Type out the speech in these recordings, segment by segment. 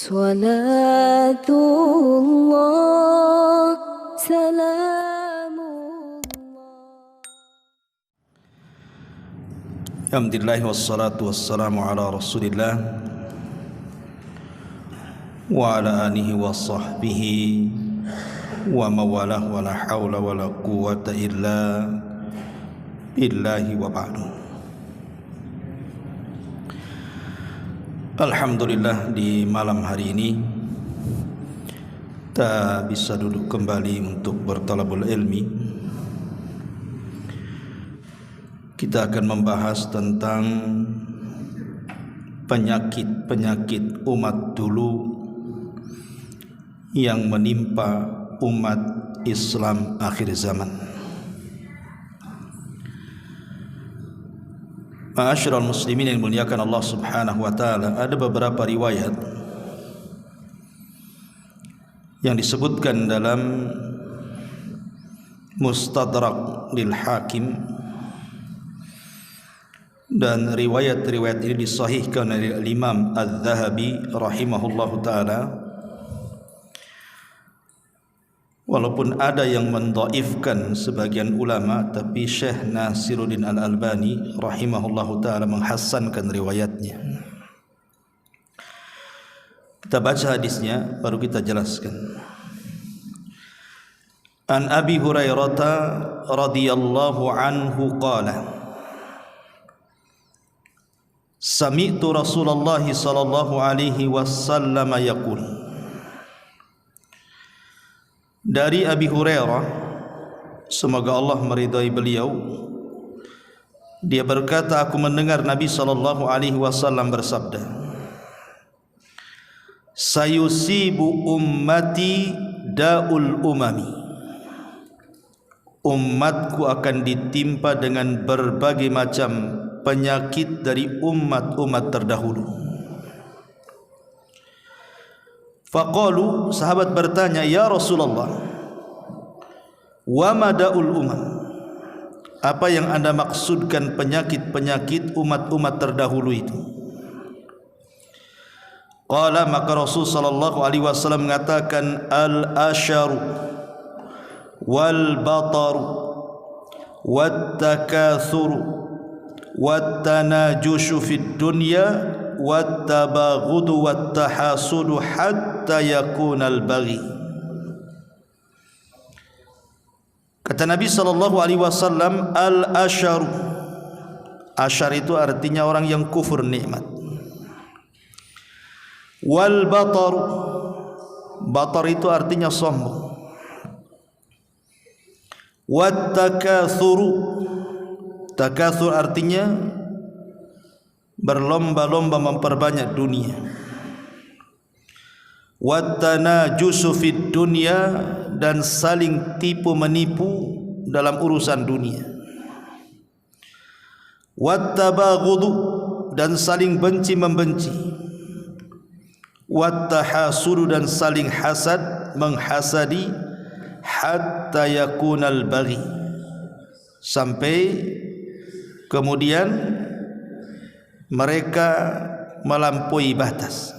صلاة الله سلام الله. Alhamdulillah wassalatu wassalamu ala Rasulillah wa ala alihi wa sahbihi wa mawalah wa la hawla wa la quwwata illa billahi wa ba'du. Alhamdulillah, di malam hari ini kita bisa duduk kembali untuk bertalabul ilmi. Kita akan membahas tentang penyakit-penyakit umat dulu yang menimpa umat Islam akhir zaman. Ma'asyiral muslimin yang dimuliakan Allah Subhanahu wa taala, ada beberapa riwayat yang disebutkan dalam Mustadrak lil Hakim, dan riwayat-riwayat ini disahihkan oleh Imam Az-Zahabi rahimahullahu taala. Walaupun ada yang mendhaifkan sebagian ulama, tapi Syekh Nasiruddin Al-Albani rahimahullahu taala menghasankan riwayatnya. Kita baca hadisnya baru kita jelaskan. An Abi Hurairah radhiyallahu anhu qala, sami'tu Rasulullah sallallahu alaihi wasallam yaqul. Dari Abi Hurairah, semoga Allah meridai beliau, dia berkata, aku mendengar Nabi sallallahu alaihi wasallam bersabda, sayusibu ummati da'ul umami, umatku akan ditimpa dengan berbagai macam penyakit dari umat-umat terdahulu. Faqalu, sahabat bertanya, ya Rasulullah, wa mada'ul umam, apa yang anda maksudkan penyakit-penyakit umat-umat terdahulu itu? Qala, maka Rasul sallallahu alaihi wasallam mengatakan, al-asharu wal bataru wat takatsuru wat tanajushu fid dunya wat tabaghudu wat tahasudu hatta yakunal baghi. Kata Nabi sallallahu alaihi wasallam, al-asharu, ashar itu artinya orang yang kufur nikmat. Wal batar, batar itu artinya sombong. Wat takatsuru, takatsur artinya berlomba-lomba memperbanyak dunia. Wat tanajusu fid dunya, dan saling tipu menipu dalam urusan dunia. Wat tabaghudu, dan saling benci membenci. Wat tahasudu, dan saling hasad menghasadi. Hatta yakunal baghi, sampai kemudian mereka melampaui batas.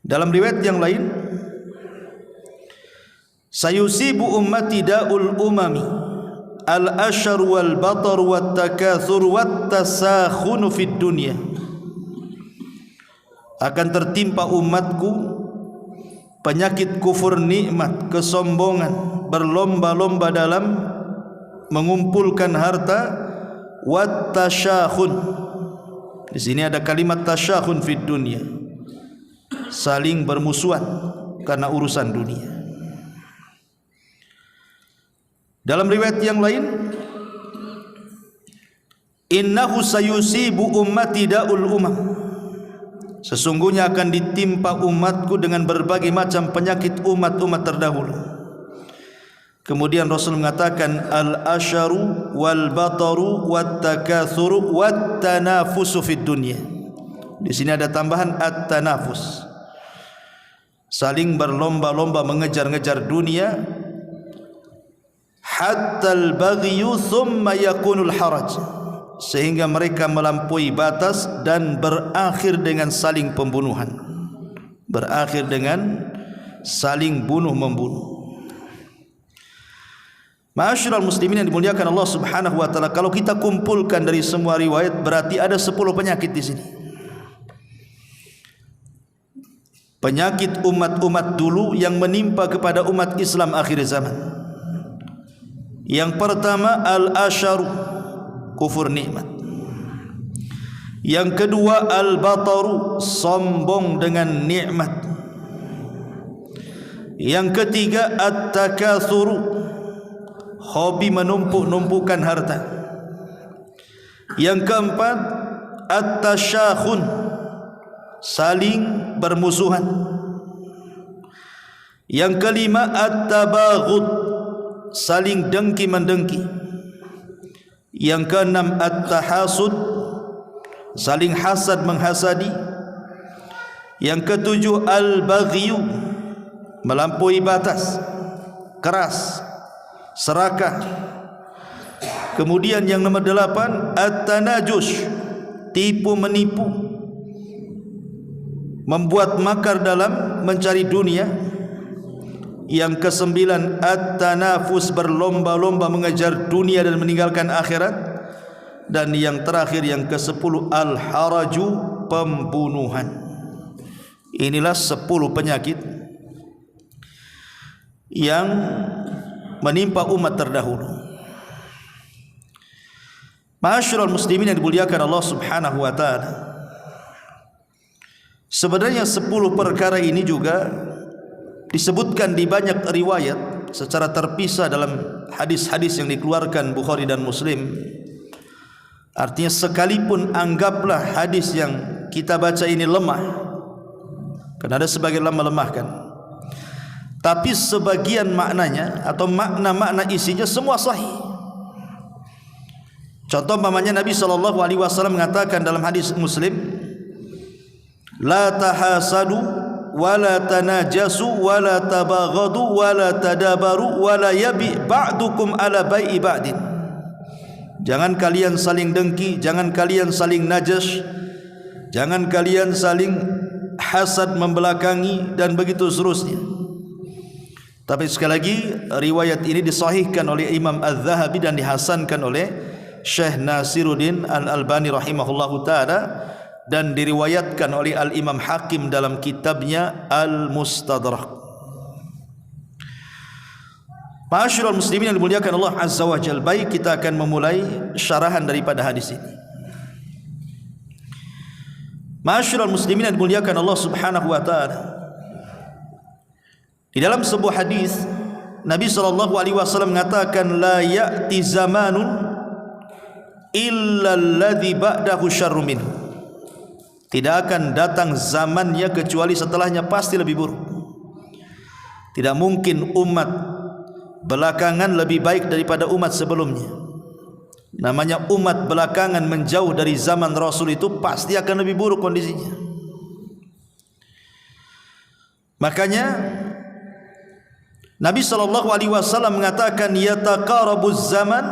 Dalam riwayat yang lain, sayusibu ummati da'ul umami al-ashar wal batar wat takatsur wat tasakhun fid dunya, akan tertimpa umatku penyakit kufur nikmat, kesombongan, berlomba-lomba dalam mengumpulkan harta, wat tasyakhun. Di sini ada kalimat tasyakhun fid dunya, saling bermusuhan karena urusan dunia. Dalam riwayat yang lain, innahu sayusibu ummati da'ul umam, sesungguhnya akan ditimpa umatku dengan berbagai macam penyakit umat-umat terdahulu. Kemudian Rasul mengatakan, al-asharu wal bataru wat takatsuru wat tanafusu fid dunya. Di sini ada tambahan at-tanafus, saling berlomba-lomba mengejar-ngejar dunia. Hatta al-baghyu thumma yakunul haraj, sehingga mereka melampaui batas dan berakhir dengan saling pembunuhan, berakhir dengan saling bunuh-membunuh. Ma'asyiral muslimin yang dimuliakan Allah Subhanahu wa taala, kalau kita kumpulkan dari semua riwayat berarti ada 10 penyakit di sini. Penyakit umat-umat dulu yang menimpa kepada umat Islam akhir zaman. Yang pertama al-asyaru, kufur nikmat. Yang kedua al-bataru, sombong dengan nikmat. Yang ketiga at-takatsuru, hobi menumpuk-numpukan harta. Yang keempat at-tasyakhun, saling bermusuhan. Yang kelima at-tabaghud, saling dengki-mendengki. Yang keenam at-tahasud, saling hasad menghasadi. Yang ketujuh al-baghyu, melampaui batas, keras, serakah. Kemudian yang nomor 8 at-tanajush, tipu menipu, membuat makar dalam mencari dunia. Yang ke-9 at-tanafus, berlomba-lomba mengejar dunia dan meninggalkan akhirat. Dan yang terakhir yang ke-10 al-haraju, pembunuhan. Inilah 10 penyakit yang menimpa umat terdahulu. Ma'asyiral muslimin yang dimuliakan Allah Subhanahu wa taala, sebenarnya 10 perkara ini juga disebutkan di banyak riwayat secara terpisah dalam hadis-hadis yang dikeluarkan Bukhari dan Muslim. Artinya sekalipun anggaplah hadis yang kita baca ini lemah, karena ada sebagian melemahkan, tapi sebagian maknanya atau makna-makna isinya semua sahih. Contoh umpamanya Nabi SAW mengatakan dalam hadis Muslim, la tahasadu wala tanajasu wala tabaghadu wala tadabaru wala yabi ba'dukum ala bai'i ba'din. Jangan kalian saling dengki, jangan kalian saling najas, jangan kalian saling hasad membelakangi, dan begitu seterusnya. Tapi sekali lagi riwayat ini disahihkan oleh Imam Az-Zahabi dan dihasankan oleh Syekh Nasiruddin Al-Albani rahimahullahu ta'ala, dan diriwayatkan oleh Al-Imam Hakim dalam kitabnya Al-Mustadrak. Ma'asyiral muslimin yang dimuliakan Allah Azza wa Jalla, baik, kita akan memulai syarahan daripada hadis ini. Ma'asyiral muslimin yang dimuliakan Allah Subhanahu wa ta'ala, di dalam sebuah hadis Nabi SAW mengatakan, la ya'ti zamanun illa alladhi ba'dahu syarru minhu. Tidak akan datang zamannya kecuali setelahnya pasti lebih buruk. Tidak mungkin umat belakangan lebih baik daripada umat sebelumnya. Namanya umat belakangan menjauh dari zaman Rasul itu pasti akan lebih buruk kondisinya. Makanya Nabi SAW mengatakan, yataqarabuz zaman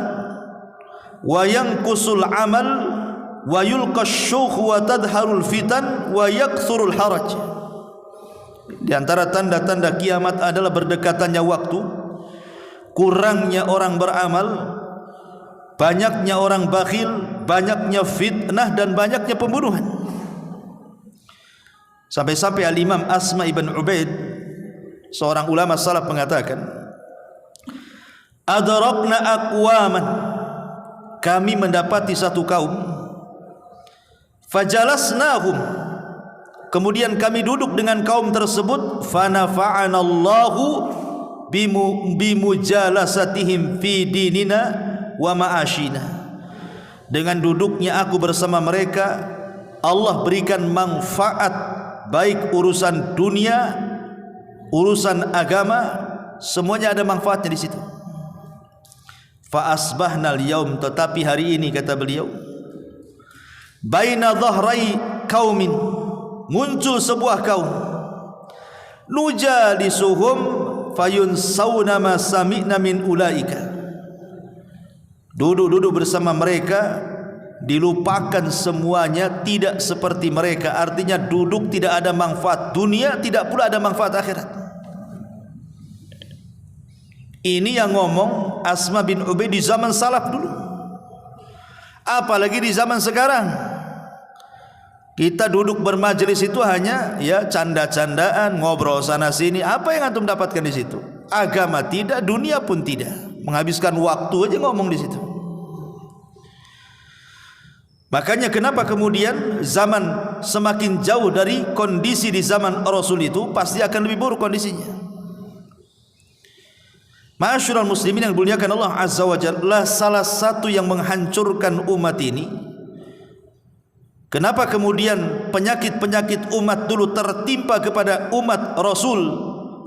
wa yanqusul amal wa yulqash syukh wa tadharul fitan wa yakthurul haraj. Di antara tanda-tanda kiamat adalah berdekatannya waktu, kurangnya orang beramal, banyaknya orang bakhil, banyaknya fitnah, dan banyaknya pembunuhan. Sampai-sampai Al-Imam Asma ibn Ubaid, seorang ulama salaf, mengatakan, adrakna aqwaman, kami mendapati satu kaum, fajalasnahum, kemudian kami duduk dengan kaum tersebut, fanafa'anallahu bimujalasatihim fi dinina wa ma'ashina. Dengan duduknya aku bersama mereka, Allah berikan manfaat, baik urusan dunia, urusan agama, semuanya ada manfaatnya di situ. Fa asbahnal yaum, tetapi hari ini, kata beliau, baina dhahrai qaumin, muncul sebuah kaum, nujalisuhum fayunsawna ma sami'na min ulaika. Duduk-duduk bersama mereka, dilupakan semuanya, tidak seperti mereka. Artinya duduk tidak ada manfaat dunia, tidak pula ada manfaat akhirat. Ini yang ngomong Asma bin Ubaid di zaman salaf dulu, apalagi di zaman sekarang. Kita duduk bermajelis itu hanya ya canda-candaan, ngobrol sana sini. Apa yang antum dapatkan di situ? Agama tidak, dunia pun tidak. Menghabiskan waktu aja ngomong di situ. Makanya kenapa kemudian zaman semakin jauh dari kondisi di zaman Rasul itu, pasti akan lebih buruk kondisinya. Ma'asyiral muslimin yang dimuliakan Allah Azza wa Jalla, salah satu yang menghancurkan umat ini, kenapa kemudian penyakit-penyakit umat dulu tertimpa kepada umat Rasul,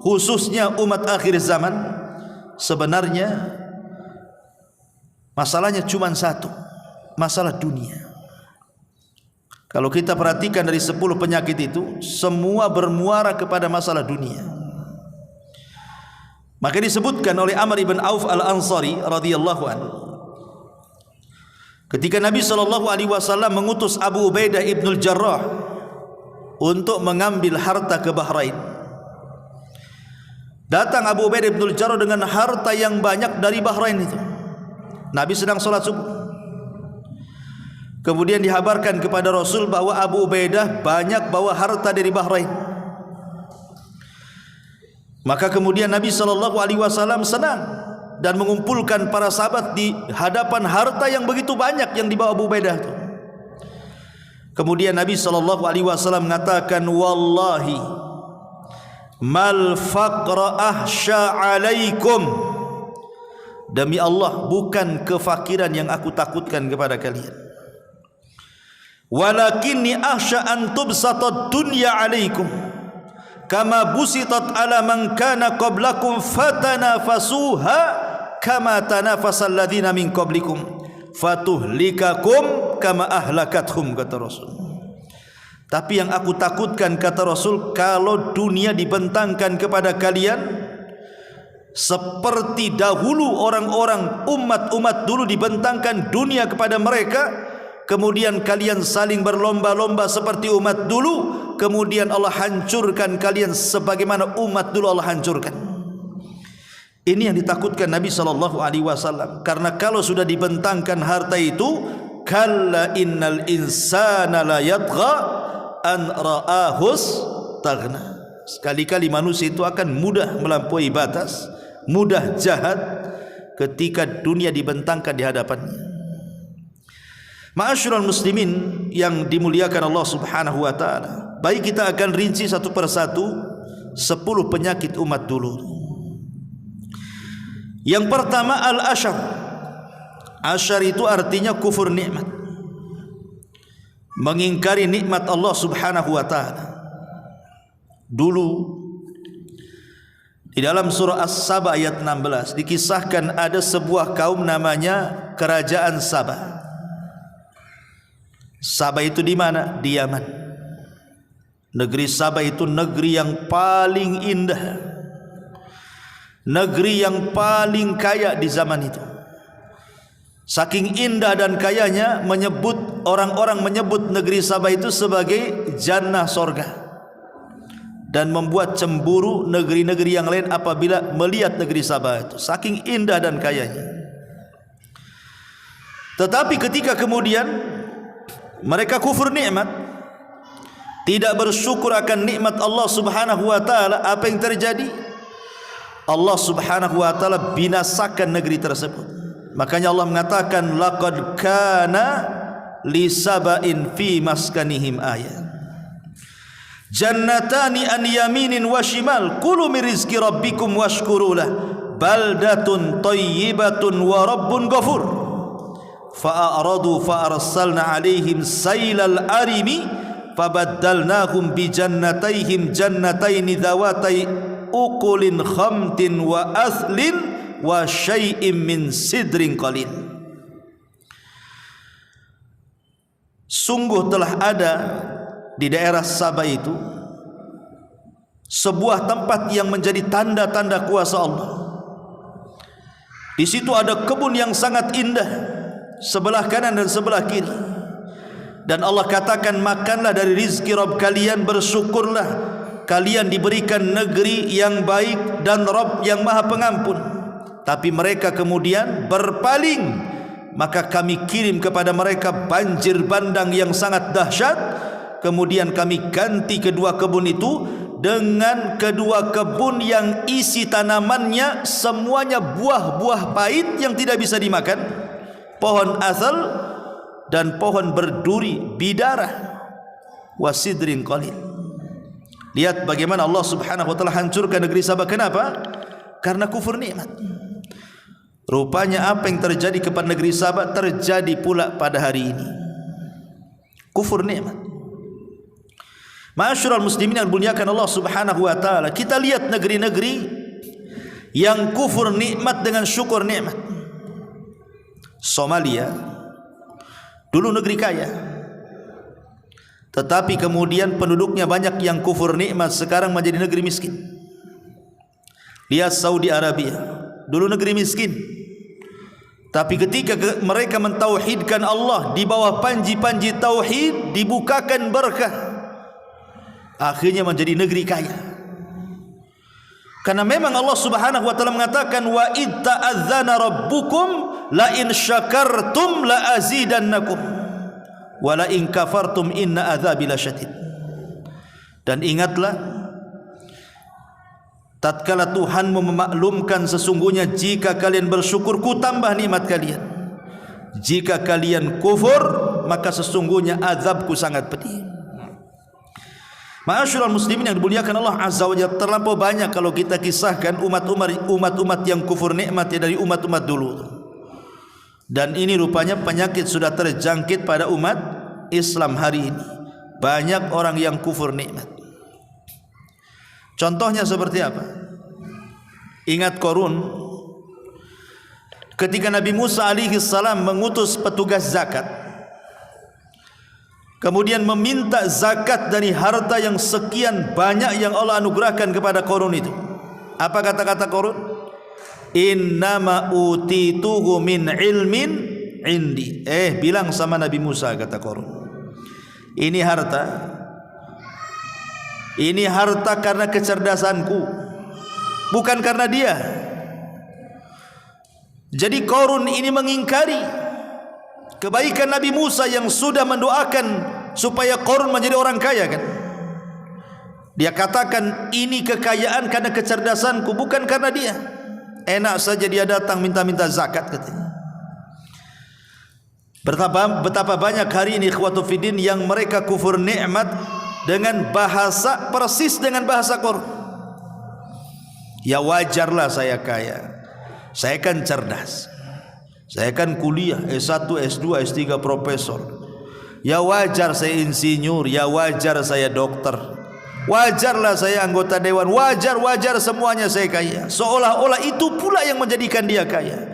khususnya umat akhir zaman? Sebenarnya masalahnya cuma satu, masalah dunia. Kalau kita perhatikan dari 10 penyakit itu, semua bermuara kepada masalah dunia. Maka disebutkan oleh Amr ibn Auf al-Ansari radhiyallahu anhu, ketika Nabi SAW mengutus Abu Ubaidah ibnul Jarrah untuk mengambil harta ke Bahrain, datang Abu Ubaidah ibnul Jarrah dengan harta yang banyak dari Bahrain itu. Nabi sedang sholat subuh. Kemudian dihabarkan kepada Rasul bahwa Abu Ubaidah banyak bawa harta dari Bahrain. Maka kemudian Nabi SAW senang dan mengumpulkan para sahabat di hadapan harta yang begitu banyak yang dibawa Abu Ubaidah itu. Kemudian Nabi SAW mengatakan, wallahi mal faqra ahsya alaikum, demi Allah bukan kefakiran yang aku takutkan kepada kalian, walakinni ahsya an tubsatad dunya alaikum kama busitat ala man kana qablakum fatanafasuha kama tanafasal ladzina min qablikum fatuhlikakum kama ahlakathum, kata Rasul. Tapi yang aku takutkan, kata Rasul, kalau dunia dibentangkan kepada kalian seperti dahulu orang-orang umat-umat dulu dibentangkan dunia kepada mereka, kemudian kalian saling berlomba-lomba seperti umat dulu, kemudian Allah hancurkan kalian sebagaimana umat dulu Allah hancurkan. Ini yang ditakutkan Nabi SAW. Karena kalau sudah dibentangkan harta itu, kalla innal insana la yatgha an ra'ahus taghna, sekali-kali manusia itu akan mudah melampaui batas, mudah jahat ketika dunia dibentangkan di hadapannya. Ma'asyiral muslimin yang dimuliakan Allah Subhanahu wa taala, baik kita akan rinci satu persatu 10 penyakit umat dulu. Yang pertama al-asyar. Asyar itu artinya kufur nikmat, mengingkari nikmat Allah Subhanahu wa taala. Dulu di dalam surah As-Saba ayat 16 dikisahkan ada sebuah kaum namanya kerajaan Saba. Saba itu di mana? Di Yaman. Negeri Saba itu negeri yang paling indah, negeri yang paling kaya di zaman itu. Saking indah dan kayanya, orang-orang menyebut negeri Saba itu sebagai jannah sorga, dan membuat cemburu negeri-negeri yang lain apabila melihat negeri Saba itu, saking indah dan kayanya. Tetapi ketika kemudian mereka kufur nikmat, tidak bersyukur akan nikmat Allah Subhanahu wa taala, apa yang terjadi? Allah Subhanahu wa taala binasakan negeri tersebut. Makanya Allah mengatakan laqad kana li sabain fi maskanihim ayat jannatani an yaminin wa shimal kulu min rizqi rabbikum washkuru lah baldatun thayyibatun wa rabbun ghafur fa'aradu fa'arsalna alaihim sailal arimi fabaddalnahum bi jannatayhim jannataini dhawatai ukulin khamtin wa athlin wa syai'im min sidrin qalil. Sungguh telah ada di daerah Saba itu sebuah tempat yang menjadi tanda-tanda kuasa Allah. Di situ ada kebun yang sangat indah, sebelah kanan dan sebelah kiri. Dan Allah katakan, makanlah dari rizki Rabb kalian, bersyukurlah, kalian diberikan negeri yang baik dan Rabb yang maha pengampun. Tapi mereka kemudian berpaling, maka kami kirim kepada mereka banjir bandang yang sangat dahsyat. Kemudian kami ganti kedua kebun itu dengan kedua kebun yang isi tanamannya semuanya buah-buah pahit yang tidak bisa dimakan, pohon asal dan pohon berduri bidara, wasidrin qalil. Lihat bagaimana Allah Subhanahu wa taala hancurkan negeri Sabah. Kenapa? Karena kufur nikmat. Rupanya apa yang terjadi kepada negeri Sabah terjadi pula pada hari ini. Kufur nikmat. Ma'asyiral muslimin yang dimuliakan Allah Subhanahu wa taala, kita lihat negeri-negeri yang kufur nikmat dengan syukur nikmat. Somalia dulu negeri kaya, tetapi kemudian penduduknya banyak yang kufur nikmat, sekarang menjadi negeri miskin. Lihat Saudi Arabia, dulu negeri miskin, tapi ketika mereka mentauhidkan Allah, di bawah panji-panji tauhid dibukakan berkah, akhirnya menjadi negeri kaya. Karena memang Allah Subhanahu wa taala mengatakan, wa id ta'adzana rabbukum la in syakartum la azidannakum wa la in kafartum inna adzabi lasyadid. Dan ingatlah tatkala Tuhanmu memaklumkan, sesungguhnya jika kalian bersyukur ku tambah nikmat kalian, jika kalian kufur maka sesungguhnya azabku sangat pedih. Ma'asyiral muslimin yang dimuliakan Allah Azza wa Jalla, terlampau banyak kalau kita kisahkan umat-umat yang kufur nikmat ya, dari umat-umat dulu. Dan ini rupanya penyakit sudah terjangkit pada umat Islam hari ini. Banyak orang yang kufur nikmat. Contohnya seperti apa? Ingat Qarun, ketika Nabi Musa alaihi salam mengutus petugas zakat, kemudian meminta zakat dari harta yang sekian banyak yang Allah anugerahkan kepada Qarun itu. Apa kata-kata Qarun? Innama utituhu min ilmin indi. Bilang sama Nabi Musa, kata Qarun, ini harta karena kecerdasanku, bukan karena dia. Jadi Qarun ini mengingkari kebaikan Nabi Musa yang sudah mendoakan supaya Qarun menjadi orang kaya kan. Dia katakan ini kekayaan karena kecerdasanku, bukan karena dia. Enak saja dia datang minta-minta zakat katanya. Betapa banyak hari ini ikhwatu fiddin yang mereka kufur nikmat dengan bahasa persis dengan bahasa Qarun. Ya wajarlah saya kaya, saya kan cerdas, saya kan kuliah S1, S2, S3 profesor. Ya wajar saya insinyur, ya wajar saya dokter, wajarlah saya anggota dewan, wajar semuanya saya kaya. Seolah-olah itu pula yang menjadikan dia kaya.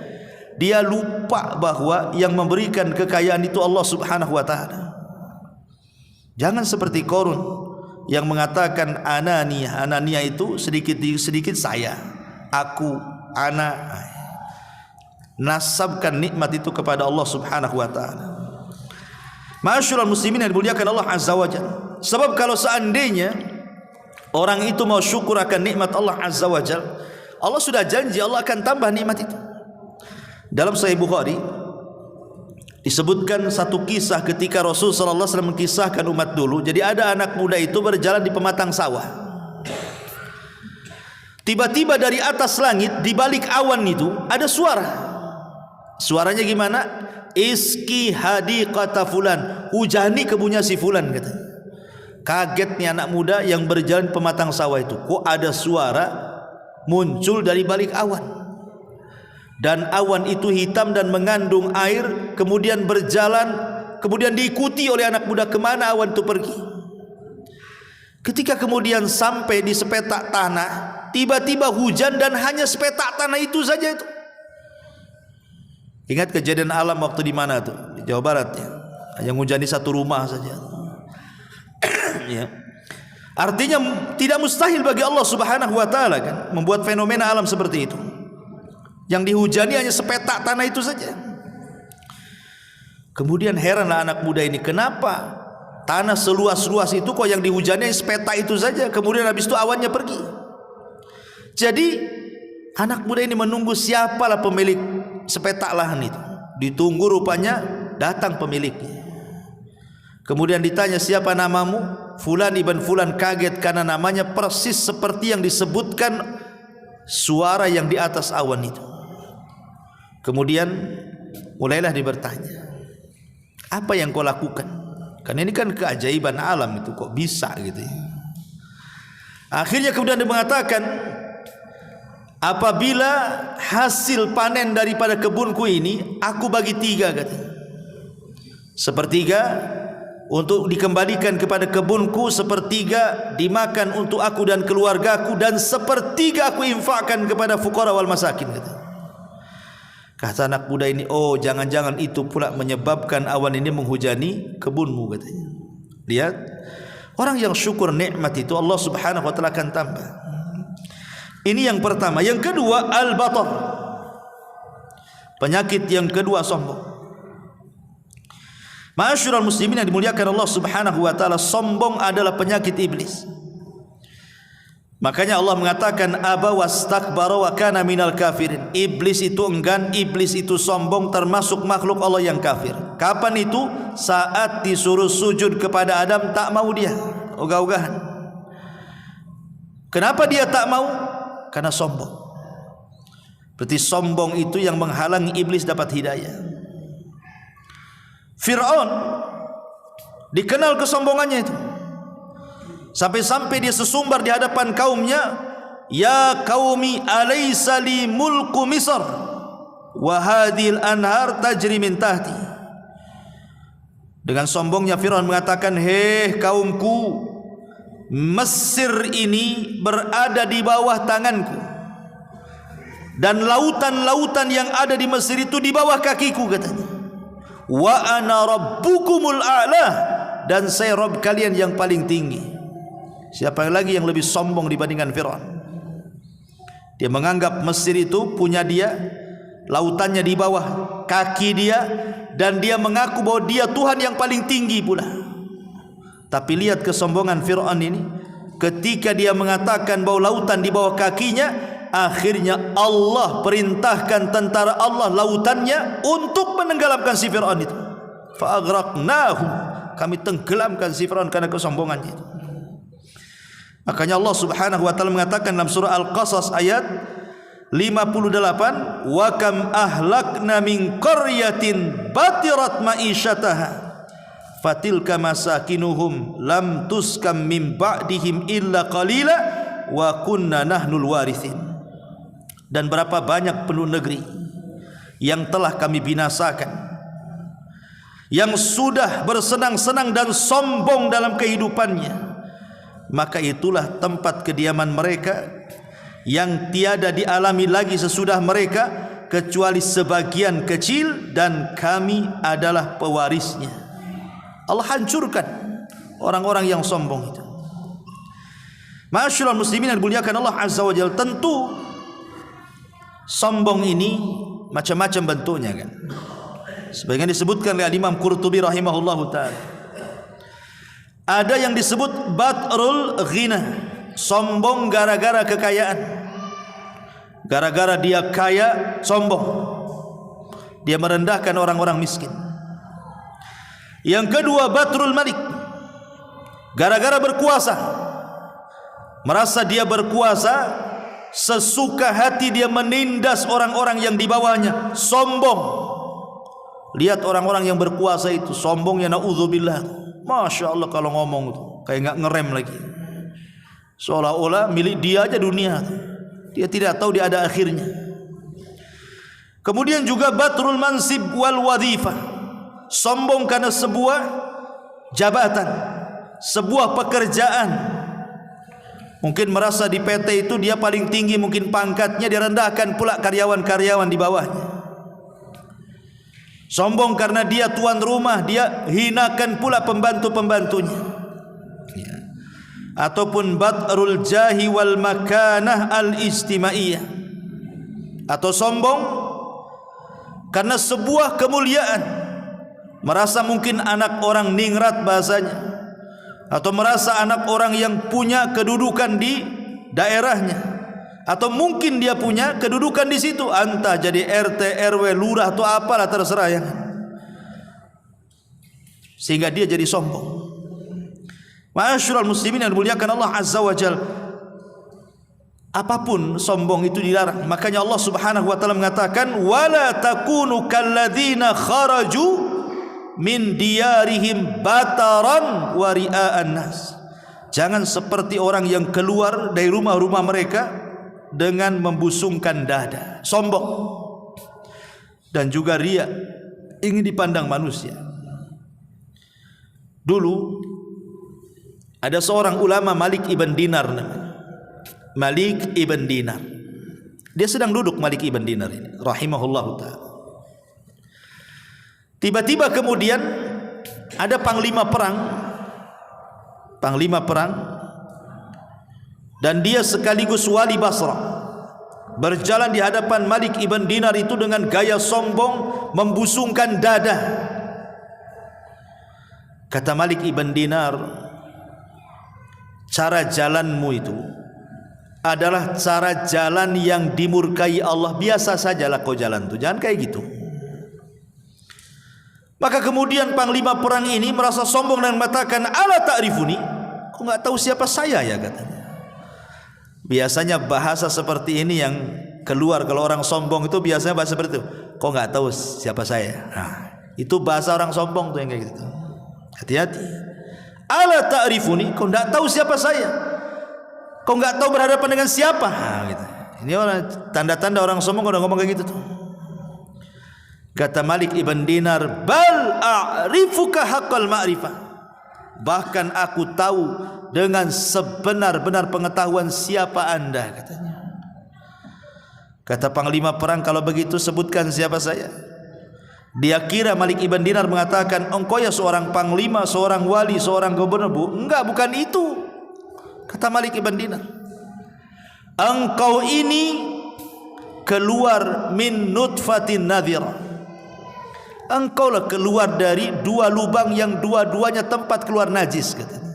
Dia lupa bahwa yang memberikan kekayaan itu Allah Subhanahu wa taala. Jangan seperti Qarun yang mengatakan anania itu sedikit saya, aku, ana. Nasabkan nikmat itu kepada Allah Subhanahu wa taala. Ma'asyiral muslimin yang dimuliakan Allah Azza wa Jalla. Sebab kalau seandainya orang itu mau syukur akan nikmat Allah Azza wa Jalla, Allah sudah janji Allah akan tambah nikmat itu. Dalam Sahih Bukhari disebutkan satu kisah ketika Rasul sallallahu alaihi wasallam mengkisahkan umat dulu. Jadi ada anak muda itu berjalan di pematang sawah. Tiba-tiba dari atas langit, di balik awan itu ada suara. Suaranya gimana? Iski hadiqata fulan, hujani kebunnya si fulan, kata. Kaget nih anak muda yang berjalan pematang sawah itu. Kok ada suara muncul dari balik awan? Dan awan itu hitam dan mengandung air, kemudian berjalan, kemudian diikuti oleh anak muda kemana awan itu pergi. Ketika kemudian sampai di sepetak tanah, tiba-tiba hujan dan hanya sepetak tanah itu saja itu. Ingat kejadian alam waktu di mana tuh? Di Jawa Barat ya. Yang hujan di satu rumah saja. Ya. Artinya tidak mustahil bagi Allah Subhanahu wa taala kan membuat fenomena alam seperti itu. Yang dihujani hanya sepetak tanah itu saja. Kemudian heranlah anak muda ini, kenapa tanah seluas-luas itu kok yang dihujani sepeta itu saja, kemudian habis itu awannya pergi. Jadi anak muda ini menunggu siapalah pemilik sepetak lahan itu. Ditunggu, rupanya datang pemiliknya. Kemudian ditanya, siapa namamu? Fulan ibn Fulan. Kaget karena namanya persis seperti yang disebutkan suara yang di atas awan itu. Kemudian mulailah dia bertanya, apa yang kau lakukan? Karena ini kan keajaiban alam itu, kok bisa gitu ya. Akhirnya kemudian dia mengatakan, apabila hasil panen daripada kebunku ini aku bagi 3 katanya. Sepertiga untuk dikembalikan kepada kebunku, sepertiga dimakan untuk aku dan keluargaku, dan sepertiga aku infakkan kepada fuqara wal masakin katanya. Kata anak muda ini, oh jangan-jangan itu pula menyebabkan awan ini menghujani kebunmu katanya. Lihat, orang yang syukur nikmat itu Allah Subhanahu wa taala akan tambah. Ini yang pertama. Yang kedua, al-batar. Penyakit yang kedua, sombong. Ma'asyiral muslimin yang dimuliakan Allah Subhanahu wa taala, sombong adalah penyakit iblis. Makanya Allah mengatakan, aba wastakbara wa kana minal kafirin. Iblis itu enggan, iblis itu sombong, termasuk makhluk Allah yang kafir. Kapan itu? Saat disuruh sujud kepada Adam, tak mau dia, ogah-ogahan. Kenapa dia tak mau? Karena sombong. Berarti sombong itu yang menghalangi iblis dapat hidayah. Fir'aun dikenal kesombongannya itu, sampai-sampai dia sesumbar di hadapan kaumnya, ya qaumi alaysa li mulku Misr wa hadhil anhar tajri min tahti. Dengan sombongnya Fir'aun mengatakan, hei kaumku, Mesir ini berada di bawah tanganku, dan lautan-lautan yang ada di Mesir itu di bawah kakiku katanya. Wa ana rabbukumul a'la, dan saya Rabb kalian yang paling tinggi. Siapa lagi yang lebih sombong dibandingkan Fir'aun? Dia menganggap Mesir itu punya dia, lautannya di bawah kaki dia, dan dia mengaku bahwa dia Tuhan yang paling tinggi pula. Tapi lihat kesombongan Fir'aun ini, ketika dia mengatakan bahwa lautan di bawah kakinya, akhirnya Allah perintahkan tentara Allah lautannya untuk menenggelamkan si Fir'aun itu. Fa'aghraqnahu, kami tenggelamkan si Fir'aun karena kesombongannya itu. Makanya Allah Subhanahu wa taala mengatakan dalam surah Al-Qasas ayat 58, wa kam ahlakna min qaryatin batirat ma'isyataha fatilka masakinuhum lam tuskam min ba'dihim illa qalila wa kunna nahnul warithin. Dan berapa banyak penduduk negeri yang telah kami binasakan, yang sudah bersenang-senang dan sombong dalam kehidupannya, maka itulah tempat kediaman mereka yang tiada dialami lagi sesudah mereka kecuali sebagian kecil, dan kami adalah pewarisnya. Allah hancurkan orang-orang yang sombong itu. Ma'asyiral muslimin yang dimuliakan Allah Azza wa Jalla, tentu sombong ini macam-macam bentuknya kan. Sebagian disebutkan oleh Imam Qurtubi rahimahullahu taala. Ada yang disebut batrul ghina, sombong gara-gara kekayaan. Gara-gara dia kaya, sombong. Dia merendahkan orang-orang miskin. Yang kedua, batrul malik, gara-gara berkuasa. Merasa dia berkuasa, sesuka hati dia menindas orang-orang yang di bawahnya, sombong. Lihat orang-orang yang berkuasa itu sombongnya, naudzubillah. Masya Allah kalau ngomong itu kayak nggak ngerem lagi, seolah-olah milik dia aja dunia. Dia tidak tahu dia ada akhirnya. Kemudian juga batrul mansib wal wadhifah, sombong karena sebuah jabatan, sebuah pekerjaan. Mungkin merasa di PT itu dia paling tinggi, mungkin pangkatnya, dia rendahkan pula karyawan-karyawan di bawahnya. Sombong karena dia tuan rumah, dia hinakan pula pembantu-pembantunya. Ataupun batrul jahi wal makanah al istimaiyah, atau sombong karena sebuah kemuliaan, merasa mungkin anak orang ningrat bahasanya, atau merasa anak orang yang punya kedudukan di daerahnya, atau mungkin dia punya kedudukan di situ, entah jadi RT, RW, lurah atau apalah, terserah ya, sehingga dia jadi sombong. Ma'asyiral muslimin yang dimuliakan Allah Azza wa Jalla, apapun sombong itu dilarang. Makanya Allah Subhanahu wa taala mengatakan, wala takunu kalladzina kharaju min diyarihim bataran wa ria'an nas. Jangan seperti orang yang keluar dari rumah-rumah mereka dengan membusungkan dada, sombong dan juga riya, ingin dipandang manusia. Dulu ada seorang ulama, Malik ibn Dinar namanya. Malik ibn Dinar. Dia sedang duduk, Malik ibn Dinar ini rahimahullahu ta'ala. Tiba-tiba kemudian ada panglima perang, dan dia sekaligus wali Basrah, berjalan di hadapan Malik ibn Dinar itu dengan gaya sombong, membusungkan dada. Kata Malik ibn Dinar, cara jalanmu itu adalah cara jalan yang dimurkai Allah. Biasa sajalah kau jalan tu, jangan kayak gitu. Maka kemudian panglima perang ini merasa sombong dan mengatakan, ala ta'rifuni, kau enggak tahu siapa saya ya, katanya. Biasanya bahasa seperti ini yang keluar kalau orang sombong itu, biasanya bahasa seperti itu, kau enggak tahu siapa saya. Nah, itu bahasa orang sombong tuh yang kayak gitu. Hati-hati. Ala ta'rifuni, kau enggak tahu siapa saya, kau enggak tahu berhadapan dengan siapa. Nah, gitu. Ini orang tanda-tanda orang sombong udah ngomong kayak gitu tuh. Kata Malik ibn Dinar, bal a'rifuka haqqal ma'rifah, bahkan aku tahu dengan sebenar-benar pengetahuan siapa anda, katanya. Kata panglima perang, kalau begitu sebutkan siapa saya. Dia kira Malik ibn Dinar mengatakan, engkau ya seorang panglima, seorang wali, seorang gubernur. Enggak, bukan itu. Kata Malik ibn Dinar, engkau ini keluar min nutfatin nadhirah, engkaulah keluar dari dua lubang yang dua-duanya tempat keluar najis, katanya.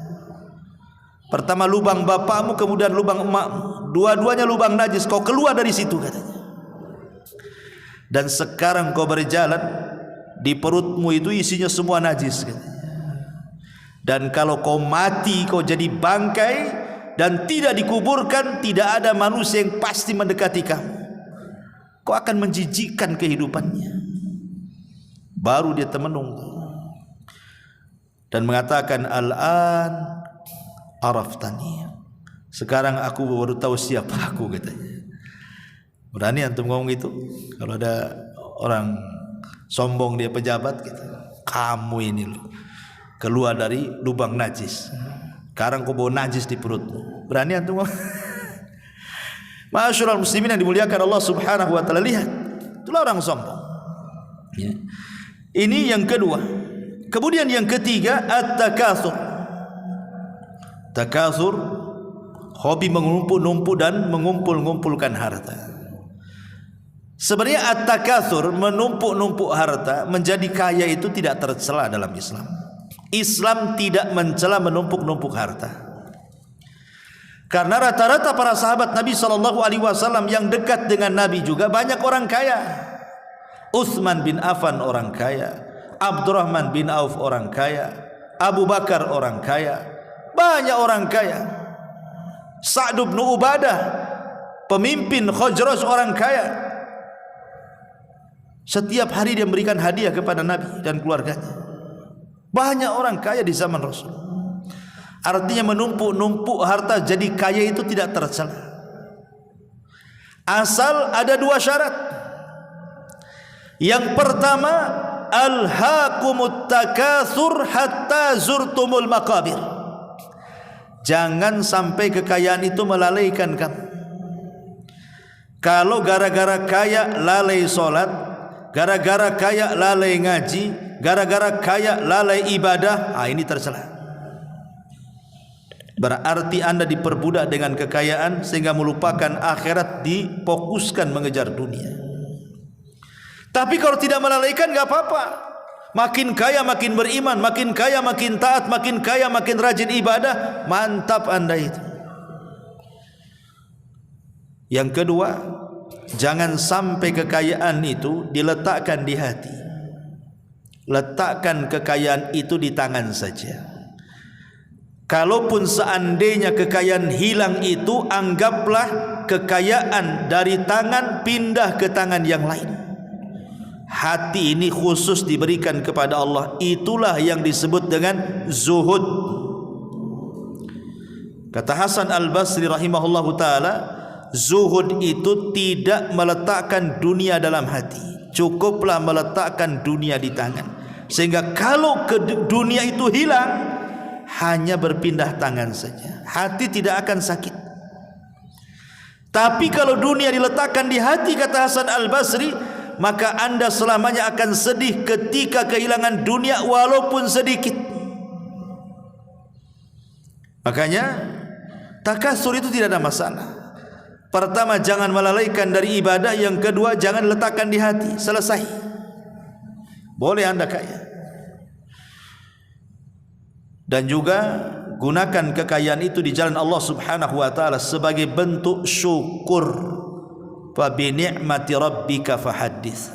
Pertama lubang bapakmu, kemudian lubang emakmu, dua-duanya lubang najis, kau keluar dari situ, katanya. Dan sekarang kau berjalan, di perutmu itu isinya semua najis, katanya. Dan kalau kau mati, kau jadi bangkai dan tidak dikuburkan, tidak ada manusia yang pasti mendekati kamu. Kau akan menjijikkan kehidupannya. Baru dia termenung dan mengatakan, al-an araftani, sekarang aku baru tahu siapa aku, katanya. Berani antum ngomong itu? Kalau ada orang sombong, dia pejabat gitu, kamu ini loh keluar dari lubang najis, sekarang kau bawa najis di perutmu. Berani antum ngomong? Ma'asyiral muslimin yang dimuliakan Allah Subhanahu wa taala, lihat, itulah orang sombong ya. Ini yang kedua. Kemudian yang ketiga, at-takatsur. Takatsur, hobi mengumpul-numpul dan mengumpul-ngumpulkan harta. Sebenarnya at-takatsur, menumpuk-numpuk harta, menjadi kaya itu tidak tercela dalam Islam. Islam tidak mencela menumpuk-numpuk harta. Karena rata-rata para sahabat Nabi SAW yang dekat dengan Nabi juga banyak orang kaya. Utsman bin Affan orang kaya, Abdurrahman bin Auf orang kaya, Abu Bakar orang kaya, banyak orang kaya. Sa'd bin Ubadah, pemimpin Khazraj, orang kaya. Setiap hari dia memberikan hadiah kepada Nabi dan keluarganya. Banyak orang kaya di zaman Rasul. Artinya menumpuk-numpuk harta jadi kaya itu tidak tercela, asal ada dua syarat. Yang pertama, alhaakumut takatsur hatta zurtumul maqabir. Jangan sampai kekayaan itu melalaikan kamu. Kalau gara-gara kaya lalai solat, gara-gara kaya lalai ngaji, gara-gara kaya lalai ibadah, ini tercela. Berarti anda diperbudak dengan kekayaan sehingga melupakan akhirat, difokuskan mengejar dunia. Tapi kalau tidak melalaikan, enggak apa-apa. makin kaya makin beriman, makin kaya makin taat, makin kaya makin rajin ibadah. Mantap Anda itu. Yang kedua, jangan sampai kekayaan itu diletakkan di hati. Letakkan kekayaan itu di tangan saja. Kalaupun seandainya kekayaan hilang itu, anggaplah kekayaan dari tangan pindah ke tangan yang lain. Hati ini khusus diberikan kepada Allah. Itulah yang disebut dengan zuhud. Kata Hasan Al-Basri rahimahullahu ta'ala, zuhud itu tidak meletakkan dunia dalam hati, cukuplah meletakkan dunia di tangan. Sehingga kalau dunia itu hilang, hanya berpindah tangan saja, hati tidak akan sakit. Tapi kalau dunia diletakkan di hati, kata Hasan Al-Basri, maka Anda selamanya akan sedih ketika kehilangan dunia walaupun sedikit. Makanya takasur itu tidak ada masalah. Pertama, jangan melalaikan dari ibadah. Yang kedua, jangan letakkan di hati. Selesai. Boleh Anda kaya. Dan juga gunakan kekayaan itu di jalan Allah Subhanahu wa taala sebagai bentuk syukur. Fa bi ni'mati rabbika fahaddits.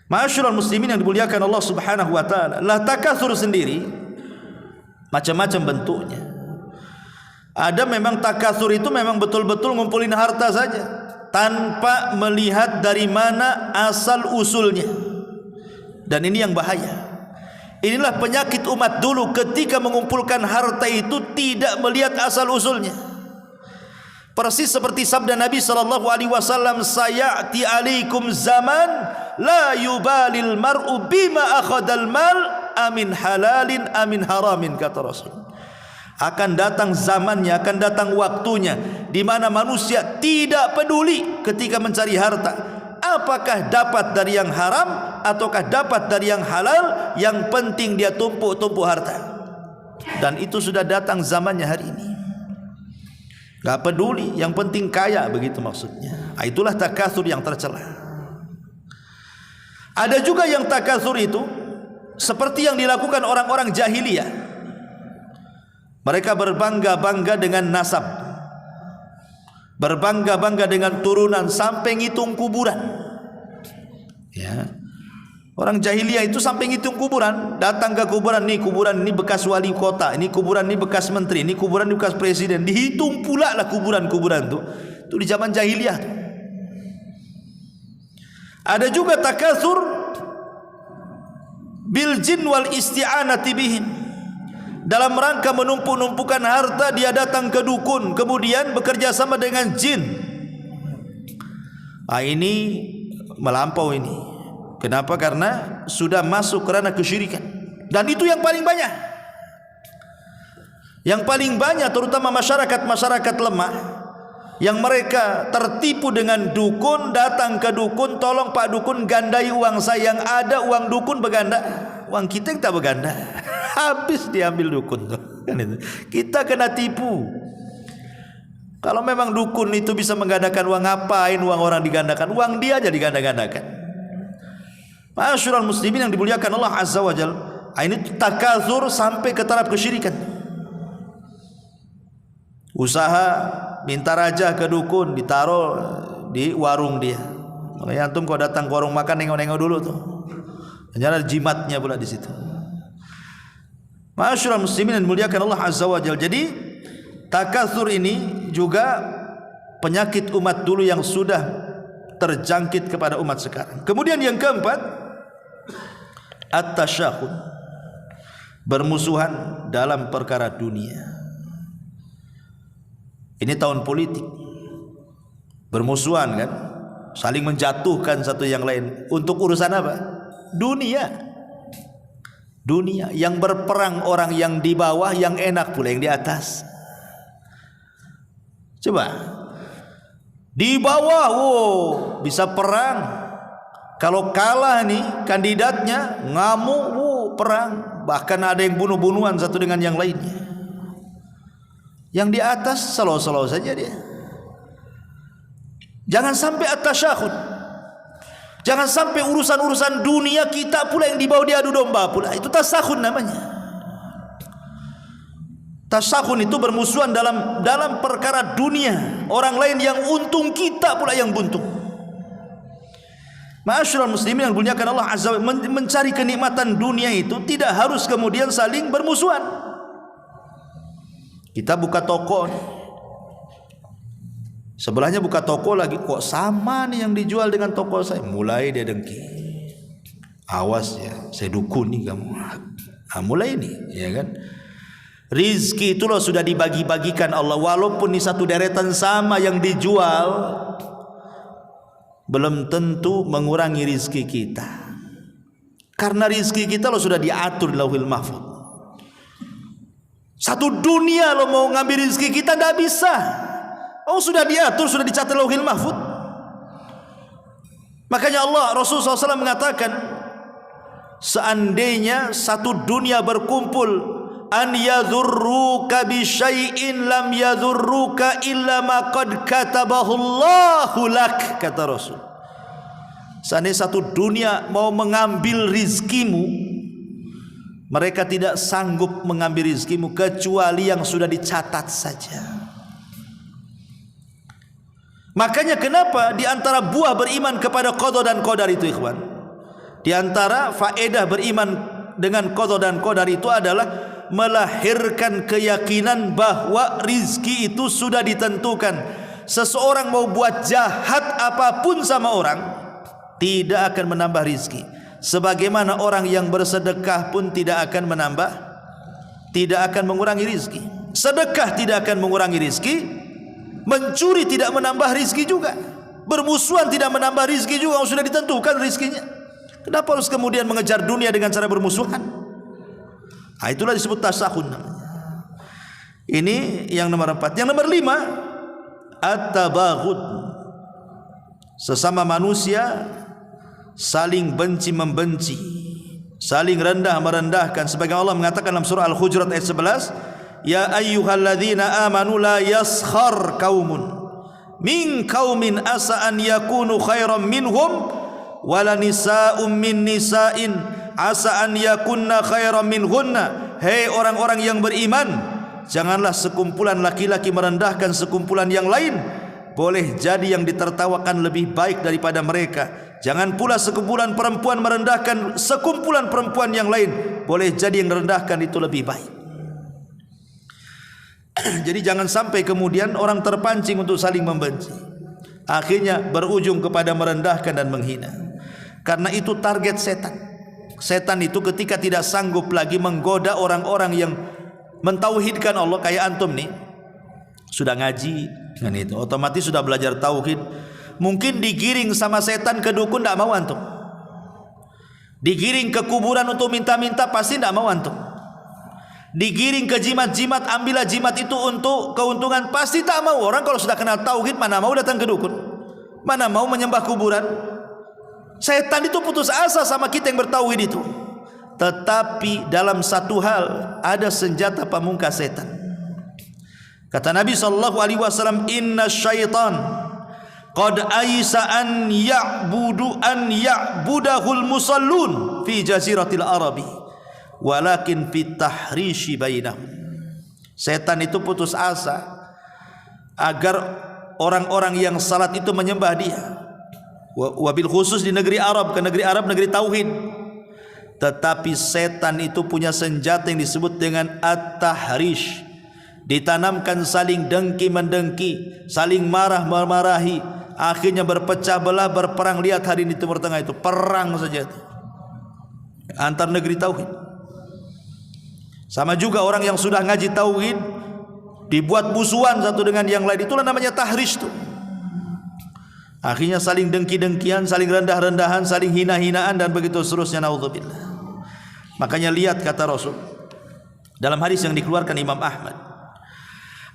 Ma'asyiral muslimin yang dimuliakan Allah Subhanahu wa taala, lah takasur sendiri macam-macam bentuknya. Ada memang takasur itu memang betul-betul ngumpulin harta saja tanpa melihat dari mana asal usulnya. Dan ini yang bahaya. Inilah penyakit umat dulu, ketika mengumpulkan harta itu tidak melihat asal usulnya. Persis seperti sabda Nabi SAW, sayati alaikum zaman la yubalil mar'u bima akhadal mal amin halalin amin haramin, kata Rasul. Akan datang zamannya, akan datang waktunya di mana manusia tidak peduli ketika mencari harta, apakah dapat dari yang haram ataukah dapat dari yang halal. Yang penting dia tumpuk-tumpuk harta. Dan itu sudah datang zamannya hari ini. Gak peduli, yang penting kaya, begitu maksudnya. Itulah takasur yang tercela. Ada juga yang takasur itu seperti yang dilakukan orang-orang jahiliyah. Mereka berbangga-bangga dengan nasab, berbangga-bangga dengan turunan, sampai ngitung kuburan. Ya. Orang jahiliyah itu sampai ngitung kuburan, datang ke kuburan, nih kuburan ini bekas wali kota, ini kuburan ini bekas menteri, ini kuburan ini bekas presiden, dihitung pula lah kuburan-kuburan itu. Itu di zaman jahiliyah. Ada juga takasur bil jin wal isti'anati bihim. Dalam rangka menumpuk-numpukan harta, dia datang ke dukun, kemudian bekerja sama dengan jin. Ini melampau ini. Kenapa? Karena sudah masuk kerana kesyirikan. Dan itu yang paling banyak. Yang paling banyak terutama masyarakat-masyarakat lemah, yang mereka tertipu dengan dukun, datang ke dukun, tolong Pak Dukun gandai uang saya. Yang ada uang dukun berganda, uang kita yang tak berganda. Habis diambil dukun tuh. Kita kena tipu. Kalau memang dukun itu bisa menggandakan uang, ngapain uang orang digandakan? Uang dia aja diganda-gandakan. Ma'asyiral muslimin yang dimuliakan Allah Azza wa Jalla, ini takazur sampai ke taraf kesyirikan. Usaha minta raja ke dukun, ditaruh di warung dia. Makanya antum kalau datang ke warung makan, nengok-nengok dulu tuh. Ternyata jimatnya pula di situ. Ma'asyiral muslimin yang dimuliakan Allah Azza wa Jalla. Jadi takazur ini juga penyakit umat dulu yang sudah terjangkit kepada umat sekarang. Kemudian yang keempat, at-tasyakhud, bermusuhan dalam perkara dunia. Ini tahun politik, bermusuhan kan, saling menjatuhkan satu yang lain untuk urusan apa? Dunia. Dunia yang berperang orang yang di bawah, yang enak pula yang di atas. Coba di bawah, bisa perang. Kalau kalah nih kandidatnya, ngamuk, perang. Bahkan ada yang bunuh-bunuhan satu dengan yang lainnya. Yang di atas selo-selo saja dia. Jangan sampai at-tasyakhud. Jangan sampai urusan-urusan dunia kita pula yang dibawa diadu domba pula. Itu tasakhun namanya. Tasakhun itu bermusuhan dalam perkara dunia. Orang lain yang untung, kita pula yang buntung. Ma'asyiral muslimin yang dimuliakan Allah Azza wa Jalla, mencari kenikmatan dunia itu tidak harus kemudian saling bermusuhan. Kita buka toko, sebelahnya buka toko lagi, kok sama nih yang dijual dengan toko saya. Mulai dia dengki. Awas ya, saya dukuni kamu. Mulai ini, ya kan? Rizki itu loh sudah dibagi-bagikan Allah. Walaupun di satu deretan sama yang dijual, belum tentu mengurangi rizki kita. Karena rizki kita loh sudah diatur di Lauhil Mahfuz. Satu dunia lo mau ngambil rizki kita tidak bisa. Oh, sudah diatur, sudah dicatat Lauhil Mahfuz. Makanya Allah, Rasulullah SAW mengatakan, seandainya satu dunia berkumpul, an yadhurruka bi syai'in lam yadhurruka illa ma qad katabahu Allahu lak, kata Rasul. Seandainya satu dunia mau mengambil rizkimu, mereka tidak sanggup mengambil rizkimu kecuali yang sudah dicatat saja. Makanya kenapa di antara buah beriman kepada qada dan qadar itu, ikhwan, di antara faedah beriman dengan qada dan qadar itu adalah melahirkan keyakinan bahwa rizki itu sudah ditentukan. Seseorang mau buat jahat apapun sama orang, tidak akan menambah rizki. Sebagaimana orang yang bersedekah pun tidak akan menambah, tidak akan mengurangi rizki. Sedekah tidak akan mengurangi rizki, mencuri tidak menambah rizki juga, bermusuhan tidak menambah rizki juga, sudah ditentukan rizkinya. Kenapa harus kemudian mengejar dunia dengan cara bermusuhan? Nah, itulah disebut tasakhun namanya. Ini yang nomor 4. Yang nomor 5, at-tabaghud. Sesama manusia saling benci membenci, saling rendah merendahkan. Sebagaimana Allah mengatakan dalam surah Al-Hujurat ayat 11, ya ayyuhalladzina amanu la yaskhar qaumun min qaumin asa an yakunu khairan minhum wala nisa'um min nisa'in asa an yakunna khairan minhunna. Hei orang-orang yang beriman, janganlah sekumpulan laki-laki merendahkan sekumpulan yang lain. Boleh jadi yang ditertawakan lebih baik daripada mereka. Jangan pula sekumpulan perempuan merendahkan sekumpulan perempuan yang lain. Boleh jadi yang merendahkan itu lebih baik. Jadi jangan sampai kemudian orang terpancing untuk saling membenci, akhirnya berujung kepada merendahkan dan menghina. Karena itu target setan. Setan itu ketika tidak sanggup lagi menggoda orang-orang yang mentauhidkan Allah, kayak antum nih, sudah ngaji kan, itu otomatis sudah belajar tauhid. Mungkin digiring sama setan ke dukun, tidak mau antum. Digiring ke kuburan untuk minta-minta, pasti tidak mau antum. Digiring ke jimat-jimat, ambillah jimat itu untuk keuntungan, pasti tak mau. Orang kalau sudah kenal tauhid, mana mau datang ke dukun, mana mau menyembah kuburan. Setan itu putus asa sama kita yang bertauhid itu. Tetapi dalam satu hal ada senjata pamungkas setan. Kata Nabi SAW, inna syaitan qad aisa an ya'budahul musallun fi jaziratil arabi walakin fi tahrishi bainahum. Setan itu putus asa agar orang-orang yang salat itu menyembah dia, wabil khusus di negeri Arab, ke negeri Arab, negeri tauhid. Tetapi setan itu punya senjata yang disebut dengan at-tahrish. Ditanamkan saling dengki mendengki, saling marah memarahi, akhirnya berpecah belah, berperang. Lihat hari ini Timur Tengah itu perang saja itu antar negeri tauhid. Sama juga orang yang sudah ngaji tauhid dibuat musuhan satu dengan yang lain, itulah namanya tahrish tuh. Akhirnya saling dengki-dengkian, saling rendah-rendahan, saling hina-hinaan, dan begitu seterusnya. Naudzubillah. Makanya lihat kata Rasul dalam hadis yang dikeluarkan Imam Ahmad,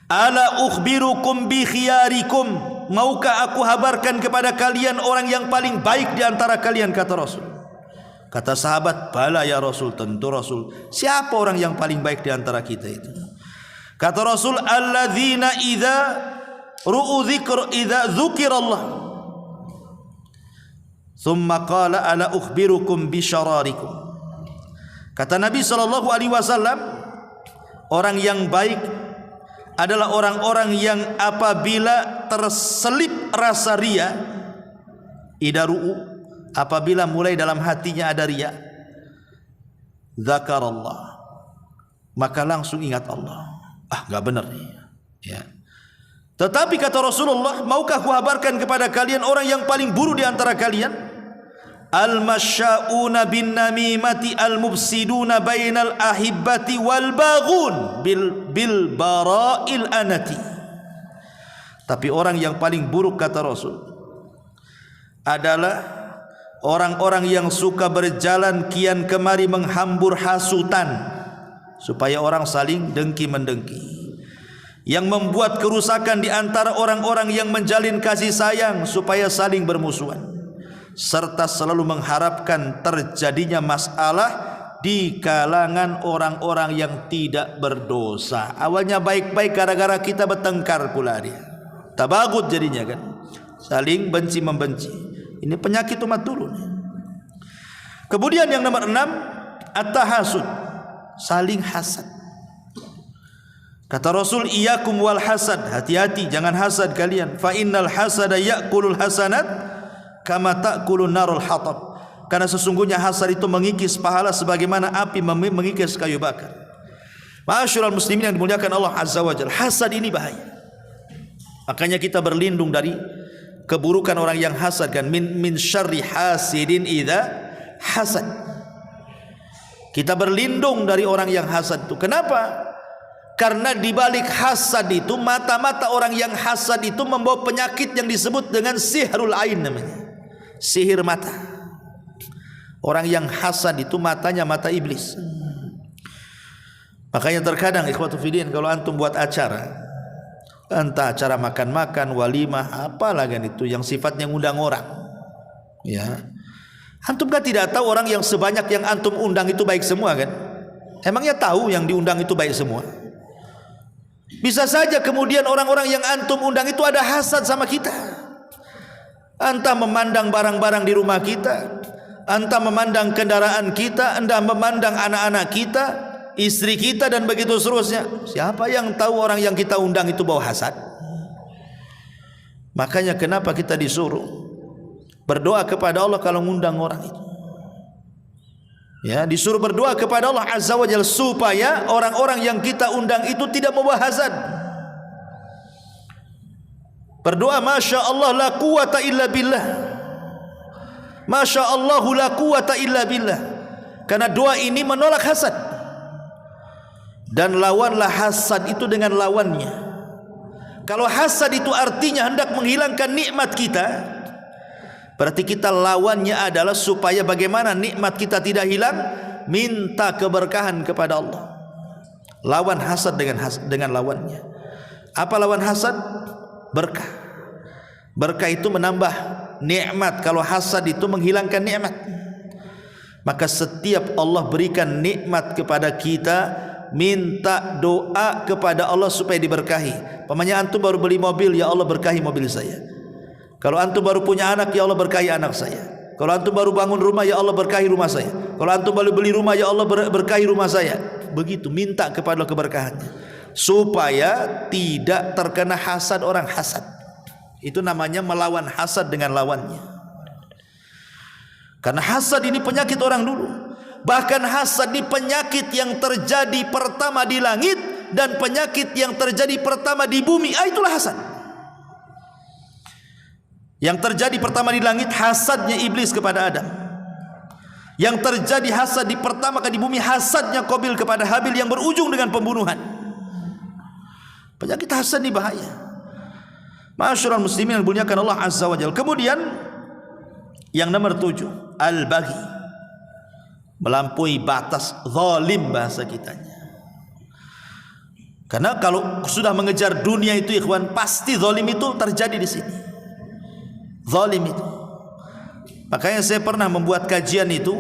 ala ukhbirukum bi khiyarikum, maukah aku habarkan kepada kalian orang yang paling baik di antara kalian, kata Rasul. Kata sahabat, bala ya Rasul, tentu Rasul. Siapa orang yang paling baik di antara kita itu? Kata Rasul, alladzina idza ru'u dzikr idza dzukirallah, Thumma qala ala ukhbirukum bisyararikum. Kata Nabi SAW, orang yang baik adalah orang-orang yang apabila terselip rasa ria, idaru'u, apabila mulai dalam hatinya ada ria, zakarallah, maka langsung ingat Allah. Enggak benar nih. Ya. Tetapi kata Rasulullah, maukah kuhabarkan kepada kalian orang yang paling buruk di antara kalian? Al-masya'una bin namimati al-mufsiduna bainal ahibbati wal baghun bil bara'il anati. Tapi orang yang paling buruk kata Rasul adalah orang-orang yang suka berjalan kian kemari menghambur hasutan supaya orang saling dengki-mendengki, yang membuat kerusakan di antara orang-orang yang menjalin kasih sayang supaya saling bermusuhan, serta selalu mengharapkan terjadinya masalah di kalangan orang-orang yang tidak berdosa. Awalnya baik-baik, gara-gara kita bertengkar pula dia tabagut jadinya kan, saling benci-membenci. Ini penyakit umat dulu nih. Kemudian yang nomor 6, at-tahasud, saling hasad. Kata Rasul, iyyakum wal hasad, hati-hati jangan hasad kalian. Fa innal hasada ya'kulul hasanat kama ta'kulun narul hatab. Karena sesungguhnya hasad itu mengikis pahala sebagaimana api mengikis kayu bakar. Ma'asyiral muslimin yang dimuliakan Allah Azza wa Jalla, hasad ini bahaya. Makanya kita berlindung dari keburukan orang yang hasad kan, min syarri hasidin idza hasad. Kita berlindung dari orang yang hasad itu. Kenapa? Karena di balik hasad itu, mata-mata orang yang hasad itu membawa penyakit yang disebut dengan sihrul ain namanya. Sihir mata. Orang yang hasad itu matanya mata iblis. Makanya terkadang ikhwatu fiddin, kalau antum buat acara, entah acara makan-makan, walimah, apalagi itu yang sifatnya ngundang orang, ya, antum kan tidak tahu orang yang sebanyak yang antum undang itu baik semua kan? Emangnya tahu yang diundang itu baik semua? Bisa saja kemudian orang-orang yang antum undang itu ada hasad sama kita, entah memandang barang-barang di rumah kita, entah memandang kendaraan kita, entah memandang anak-anak kita, istri kita, dan begitu seterusnya. Siapa yang tahu orang yang kita undang itu bawa hasad? Makanya kenapa kita disuruh berdoa kepada Allah kalau ngundang orang itu, ya, disuruh berdoa kepada Allah Azza wa Jalla supaya orang-orang yang kita undang itu tidak membawa hasad. Berdoa Masya Allah la quwata illa billah, Masya Allah la quwata illa billah. Karena doa ini menolak hasad. Dan lawanlah hasad itu dengan lawannya. Kalau hasad itu artinya hendak menghilangkan nikmat kita, berarti kita lawannya adalah supaya bagaimana nikmat kita tidak hilang, minta keberkahan kepada Allah. Lawan hasad dengan lawannya. Apa lawan hasad? Berkah. Berkah itu menambah nikmat. Kalau hasad itu menghilangkan nikmat. Maka setiap Allah berikan nikmat kepada kita, minta doa kepada Allah supaya diberkahi. Pamannya antum baru beli mobil, ya Allah berkahi mobil saya. Kalau antum baru punya anak, ya Allah berkahi anak saya. Kalau antum baru bangun rumah, ya Allah berkahi rumah saya. Kalau antum baru beli rumah, ya Allah berkahi rumah saya. Begitu, minta kepada Allah keberkahannya supaya tidak terkena hasad orang hasad. Itu namanya melawan hasad dengan lawannya. Karena hasad ini penyakit orang dulu. Bahkan hasad ini penyakit yang terjadi pertama di langit dan penyakit yang terjadi pertama di bumi. Itulah hasad. Yang terjadi pertama di langit hasadnya iblis kepada Adam. Yang terjadi hasad di pertama kali di bumi hasadnya Qabil kepada Habil yang berujung dengan pembunuhan. Penyakit hasad ini bahaya. Ma'asyiral muslimin yang dimuliakan Allah Azza wa Jalla. Kemudian yang nomor 7, al-baghi, melampaui batas, zalim bahasa kitanya. Karena kalau sudah mengejar dunia itu ikhwan, pasti zalim itu terjadi di sini. Zalim itu. Makanya saya pernah membuat kajian itu,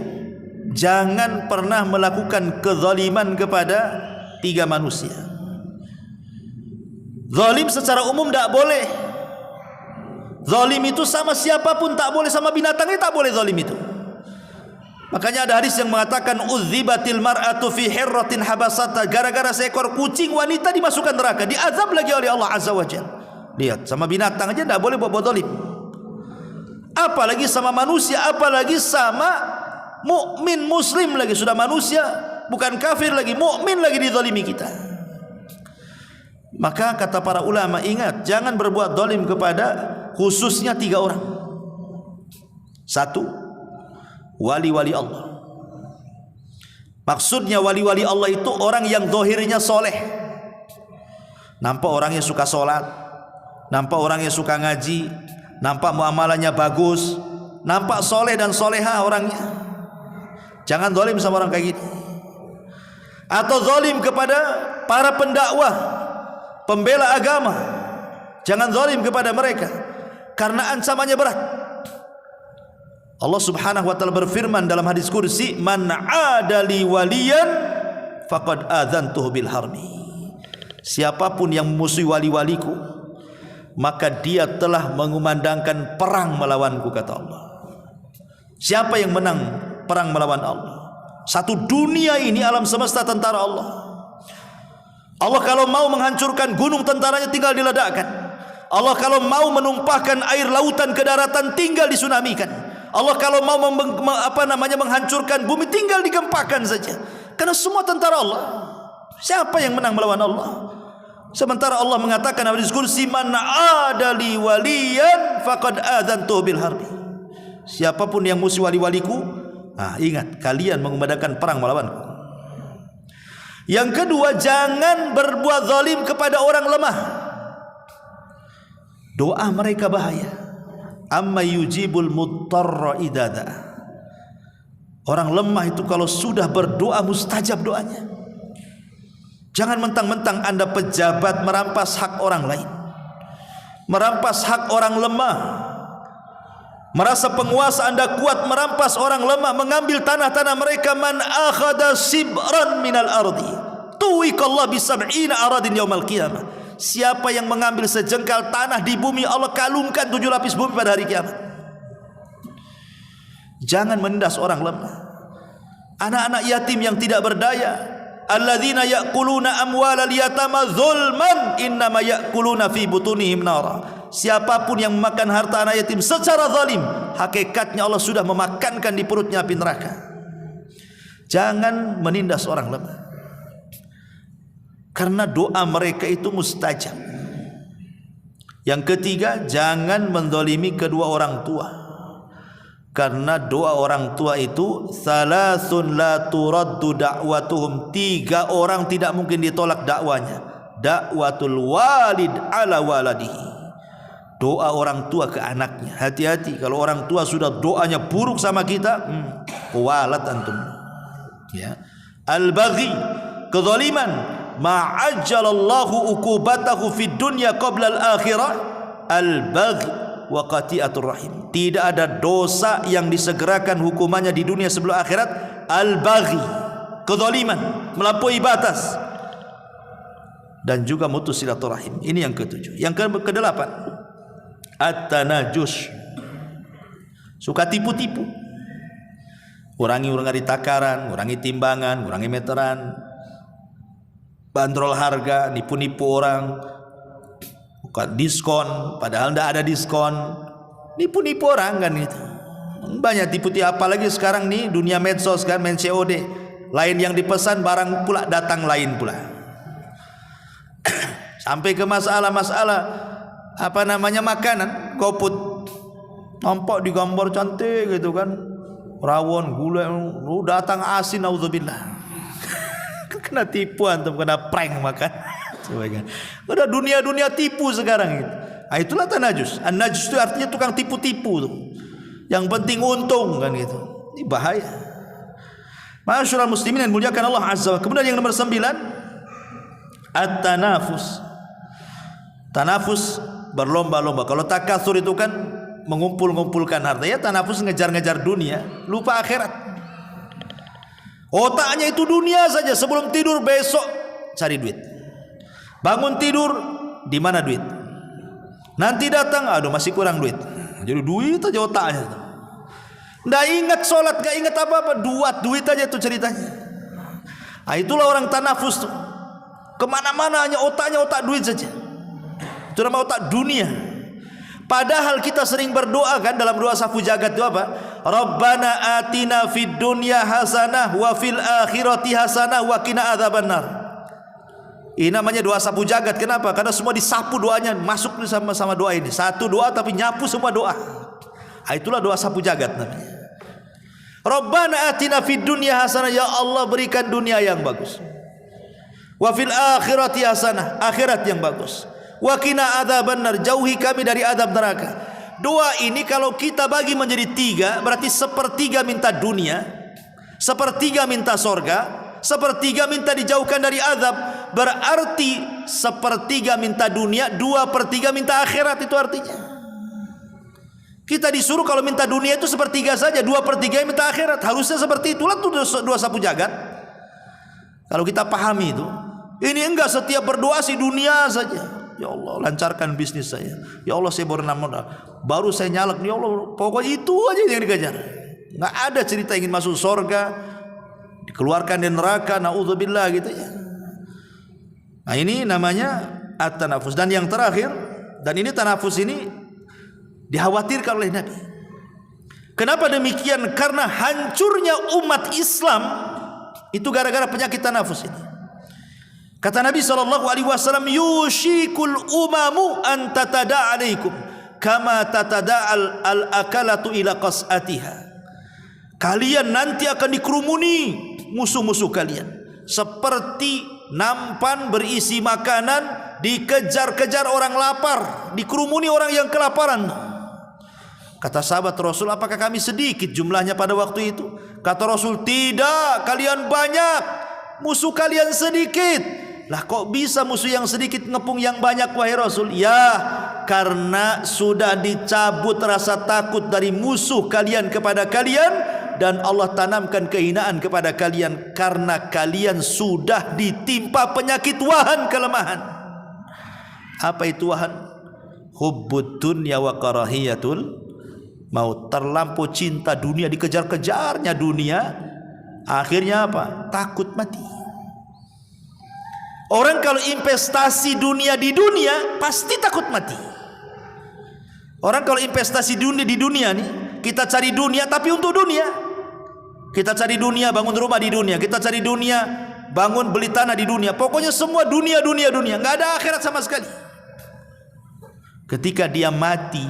jangan pernah melakukan kezaliman kepada 3 manusia. Zalim secara umum tidak boleh. Zalim itu sama siapapun tak boleh, sama binatangnya tak boleh zalim itu. Makanya ada hadis yang mengatakan udzibatil mar'atu fi hirratin habasata, gara-gara seekor kucing wanita dimasukkan neraka, diazab lagi oleh Allah Azza wa Jalla. Lihat, sama binatang aja tak boleh buat zalim. Apalagi sama manusia, apalagi sama mukmin muslim lagi, sudah manusia bukan kafir lagi, mukmin lagi dizalimi kita. Maka kata para ulama, ingat, jangan berbuat zalim kepada khususnya 3 orang. 1, wali-wali Allah. Maksudnya wali-wali Allah itu orang yang zahirnya soleh, nampak orangnya suka sholat, nampak orangnya suka ngaji, nampak muamalahnya bagus, nampak soleh dan soleha orangnya. Jangan zalim sama orang kayak gitu. Atau zalim kepada para pendakwah, pembela agama, jangan zalim kepada mereka, karena ancamannya berat. Allah Subhanahu wa taala berfirman dalam hadis kursi, man adali waliyan faqad adzantuhu bil harbi. Siapapun yang memusuhi wali-waliku, maka dia telah mengumandangkan perang melawanku, kata Allah. Siapa yang menang perang melawan Allah? Satu dunia ini alam semesta tentara Allah. Allah kalau mau menghancurkan gunung, tentaranya tinggal diledakkan. Allah kalau mau menumpahkan air lautan ke daratan, tinggal disunamikan. Allah kalau mau menghancurkan bumi, tinggal digempakan saja. Karena semua tentara Allah. Siapa yang menang melawan Allah? Sementara Allah mengatakan dalam hadis kursi, man adali waliyan faqad adzantuhu bil harbi. Siapapun yang musuh wali-waliku, ingat, kalian mengumandangkan perang melawanku. Yang kedua, jangan berbuat zalim kepada orang lemah. Doa mereka bahaya. Amma yujibul muttarra idza da'a. Orang lemah itu kalau sudah berdoa mustajab doanya. Jangan mentang-mentang Anda pejabat merampas hak orang lain, merampas hak orang lemah, merasa penguasa Anda kuat, merampas orang lemah, mengambil tanah-tanah mereka. Man akhadha sibran minal ardi tuwikallah bisab'ina aradin yaumal qiyamah. Siapa yang mengambil sejengkal tanah di bumi, Allah kalungkan 7 lapis bumi pada hari kiamat. Jangan menindas orang lemah, anak-anak yatim yang tidak berdaya. Alladzina ya'kuluna amwalal yatama zulman innama ya'kuluna fi butunihim nara. Siapapun yang memakan harta anak yatim secara zalim, hakikatnya Allah sudah memakankan di perutnya api neraka. Jangan menindas orang lemah, karena doa mereka itu mustajab. Yang ketiga, jangan menzalimi kedua orang tua, karena doa orang tua itu salasun la turaddu da'watuhum. 3 orang tidak mungkin ditolak dakwanya. Da'watul walid ala waladihi, doa orang tua ke anaknya. Hati-hati kalau orang tua sudah doanya buruk sama kita, kualat antum. Ya. Al-baghi, kezaliman. Ma'ajjalallahu uqubatahu fid dunya qabla al-akhirah. Al-baghi wa qati'atur rahim. Tidak ada dosa yang disegerakan hukumannya di dunia sebelum akhirat. Al-baghi, kezaliman, melampaui batas, dan juga mutus silaturahim. Ini yang ke-7. Yang ke-8, at-tanajus, suka tipu-tipu. Kurangi takaran, kurangi timbangan, kurangi meteran, bandrol harga, nipu-nipu orang, bukan diskon padahal tidak ada diskon, nipu-nipu orang kan gitu. Banyak tipu-tipu, apalagi sekarang nih dunia medsos kan, main COD, lain yang dipesan barang pula datang lain pula. Sampai ke masalah-masalah makanan, GoFood, nampak di gambar cantik gitu kan, rawon, gula, datang asin, auzubillah. Kena tipu antum, kena prank makan. Udah dunia tipu sekarang gitu. Itulah tanajus. An-najus itu artinya tukang tipu-tipu tuh. Yang penting untung kan gitu. Ini bahaya. Ma'asyiral muslimin yang muliakan Allah Azza wa. Kemudian yang nomor 9, at-tanafus. Tanafus, berlomba-lomba. Kalau takatsur itu kan mengumpul-ngumpulkan harta, ya tanafus ngejar-ngejar dunia, lupa akhirat. Otaknya itu dunia saja. Sebelum tidur besok cari duit, bangun tidur di mana duit, Nanti datang, aduh masih kurang duit. Jadi duit aja otaknya. Nggak ingat sholat, nggak ingat apa-apa, duit aja itu ceritanya. Nah, itulah orang tanafus tuh. Kemana-mana hanya otaknya otak duit saja. Itu nama otak dunia. Padahal kita sering berdoa kan dalam doa safu jagat itu apa? Rabbana atina fid dunya hasanah wa fil akhirati hasanah wa qina adzabannar. Ini namanya doa sapu jagat. Kenapa? Karena semua disapu doanya, masuk sama doa ini. Satu doa tapi nyapu semua doa. Nah, itulah doa sapu jagat namanya. Rabbana atina fid dunya hasanah, ya Allah berikan dunia yang bagus. Wa fil akhirati hasanah, akhirat yang bagus. Wa qina adzabannar, jauhi kami dari azab neraka. Doa ini kalau kita bagi menjadi 3, berarti 1/3 minta dunia, 1/3 minta sorga, 1/3 minta dijauhkan dari azab. Berarti 1/3 minta dunia, 2/3 minta akhirat. Itu artinya kita disuruh kalau minta dunia itu 1/3 saja, 2/3 minta akhirat. Harusnya seperti itulah tuh doa sapu jagat. Kalau kita pahami itu, ini enggak setiap berdoa si dunia saja. Ya Allah lancarkan bisnis saya. Ya Allah saya baru modal, baru saya nyalak. Ya Allah pokoknya itu aja yang dikejar. Enggak ada cerita ingin masuk surga, dikeluarkan dari neraka, naudzubillah gitu ya. Nah ini namanya at-tanafus. Dan yang terakhir, dan ini tanafus ini dikhawatirkan oleh Nabi. Kenapa demikian? Karena hancurnya umat Islam itu gara-gara penyakit tanafus ini. Kata Nabi SAW, yushikul umamu an tatada'a alaikum kama tatada'al al-akalatu ila qas'atiha. Kalian nanti akan dikerumuni musuh-musuh kalian seperti nampan berisi makanan dikejar-kejar orang lapar, dikerumuni orang yang kelaparan. Kata sahabat Rasul, apakah kami sedikit jumlahnya pada waktu itu? Kata Rasul, tidak, kalian banyak, musuh kalian sedikit. Lah kok bisa musuh yang sedikit ngepung yang banyak wahai Rasul? Ya, karena sudah dicabut rasa takut dari musuh kalian kepada kalian, dan Allah tanamkan kehinaan kepada kalian karena kalian sudah ditimpa penyakit wahan, kelemahan. Apa itu wahan? Hubbud dunya wa karahiyatul maut. Terlampau cinta dunia, dikejar-kejarnya dunia, akhirnya apa? Takut mati. Orang kalau investasi dunia di dunia pasti takut mati. Orang kalau investasi dunia di dunia nih, kita cari dunia tapi untuk dunia. Kita cari dunia bangun rumah di dunia, kita cari dunia bangun beli tanah di dunia. Pokoknya semua dunia, nggak ada akhirat sama sekali. Ketika dia mati,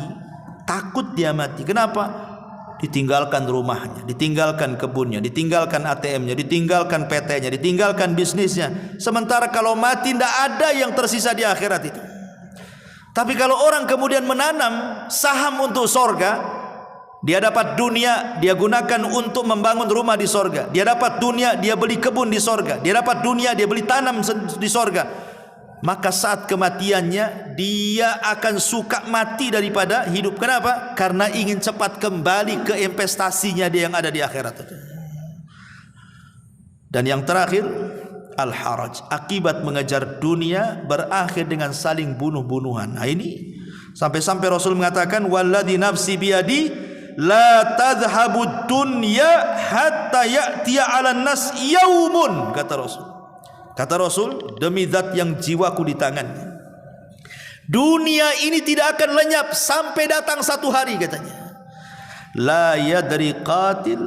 takut dia mati. Kenapa? Ditinggalkan rumahnya, ditinggalkan kebunnya, ditinggalkan ATM-nya, ditinggalkan PT-nya, ditinggalkan bisnisnya. Sementara kalau mati tidak ada yang tersisa di akhirat itu. Tapi kalau orang kemudian menanam saham untuk sorga, dia dapat dunia, dia gunakan untuk membangun rumah di sorga. Dia dapat dunia, dia beli kebun di sorga. Dia dapat dunia, dia beli tanam di sorga. Maka saat kematiannya dia akan suka mati daripada hidup. Kenapa? Karena ingin cepat kembali ke investasinya dia yang ada di akhirat itu. Dan yang terakhir, al-haraj, akibat mengejar dunia berakhir dengan saling bunuh-bunuhan. Nah ini sampai-sampai Rasul mengatakan, walladzi nafsi biyadi la tadhhabud dunya hatta ya'tiya 'alan nas yaumun, kata Rasul. Kata Rasul, demi zat yang jiwaku di tangannya, dunia ini tidak akan lenyap sampai datang satu hari, katanya. La yadri qatil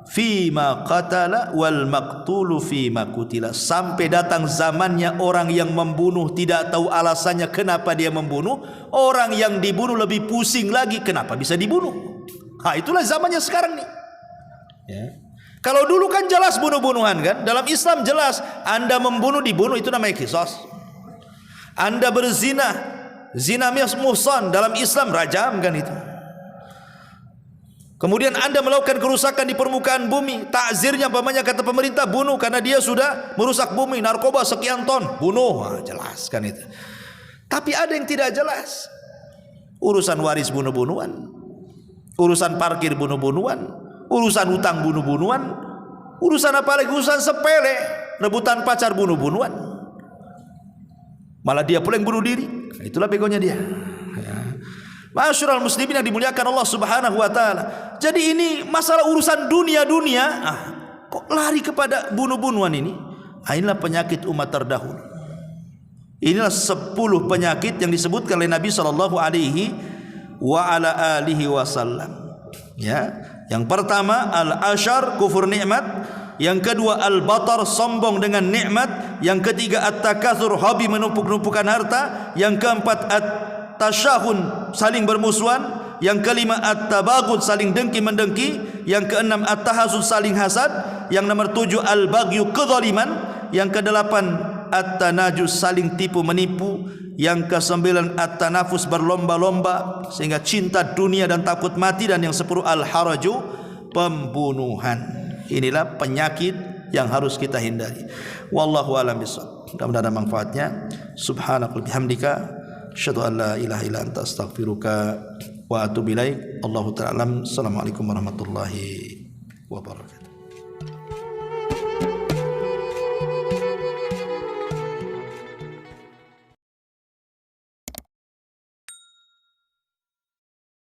fima qatala wal maqtulu fima qutila. Sampai datang zamannya orang yang membunuh tidak tahu alasannya kenapa dia membunuh. Orang yang dibunuh lebih pusing lagi kenapa bisa dibunuh. Nah, itulah zamannya sekarang nih. Ya. Kalau dulu kan jelas bunuh-bunuhan kan. Dalam Islam jelas, Anda membunuh dibunuh, itu namanya qisas. Anda berzina, zina muhsan, dalam Islam rajam kan itu. Kemudian Anda melakukan kerusakan di permukaan bumi, takzirnya umpamanya kata pemerintah bunuh karena dia sudah merusak bumi, narkoba sekian ton, bunuh. Nah, jelas kan itu. Tapi ada yang tidak jelas. Urusan waris bunuh-bunuhan, urusan parkir bunuh-bunuhan, urusan hutang bunuh-bunuhan, urusan apa lagi, urusan sepele, rebutan pacar bunuh-bunuhan. Malah dia pula yang bunuh diri. Itulah begonya dia. Ya. Ma'asyiral muslimin yang dimuliakan Allah Subhanahu wa taala. Jadi ini masalah urusan dunia-dunia, kok lari kepada bunuh-bunuhan ini? Inilah penyakit umat terdahulu. Inilah 10 penyakit yang disebutkan oleh Nabi sallallahu alaihi wa ala alihi wasallam. Ya. Yang pertama al-ashar, kufur nikmat. Yang kedua al-batar, sombong dengan nikmat. Yang ketiga at-takatsur, hobi menumpuk-numpukan harta. Yang keempat at-tasyahun, saling bermusuhan. Yang kelima at-tabaghud, saling dengki-mendengki. Yang keenam at-tahasud, saling hasad. Yang nomor 7 al-baghyu, kezaliman. Yang kedelapan at-tanajus, saling tipu menipu. Yang ke-9 at-tanafus, berlomba-lomba sehingga cinta dunia dan takut mati. Dan yang 10 al-haraju, pembunuhan. Inilah penyakit yang harus kita hindari. Wallahu a'lam bishawab. Mudah-mudahan ada manfaatnya. Subhanakallahumma bihamdika asyhadu an la ilaha illa anta astaghfiruka wa atubu ilaik. Allahu ta'ala alam. Assalamualaikum warahmatullahi wabarakatuh.